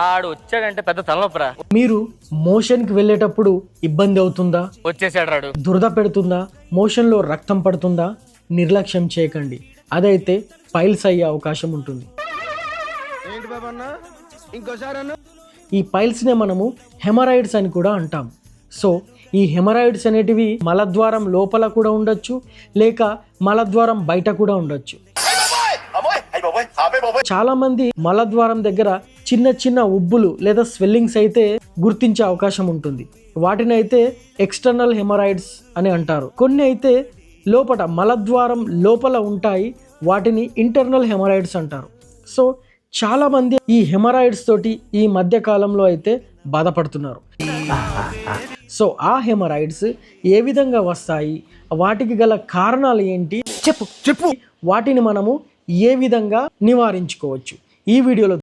ఆడు వచ్చాడంటే పెద్ద తలనొప్పరా. మీరు మోషన్కి వెళ్ళేటప్పుడు ఇబ్బంది అవుతుందా? వచ్చేసాడు రాడు. దురద పెడుతుందా? మోషన్లో రక్తం పడుతుందా? నిర్లక్ష్యం చేయకండి, అదైతే పైల్స్ అయ్యే అవకాశం ఉంటుంది. ఈ పైల్స్నే మనము హెమరాయిడ్స్ అని కూడా అంటాం. సో ఈ హెమరాయిడ్స్ అనేటివి మలద్వారం లోపల కూడా ఉండొచ్చు, లేక మలద్వారం బయట కూడా ఉండొచ్చు. చాలా మంది మలద్వారం దగ్గర చిన్న చిన్న ఉబ్బులు లేదా స్వెల్లింగ్స్ అయితే గుర్తించే అవకాశం ఉంటుంది. వాటిని అయితే ఎక్స్టర్నల్ హెమరాయిడ్స్ అని అంటారు. కొన్ని అయితే లోపల మలద్వారం లోపల ఉంటాయి, వాటిని ఇంటర్నల్ హెమరాయిడ్స్ అంటారు. సో చాలా మంది ఈ హెమరాయిడ్స్ తోటి ఈ మధ్య కాలంలో అయితే బాధపడుతున్నారు. సో ఆ హెమరాయిడ్స్ ఏ విధంగా వస్తాయి, వాటికి గల కారణాలు ఏంటి, చెప్పు వాటిని మనము ఏ విధంగా నివారించుకోవచ్చు ఈ వీడియోలో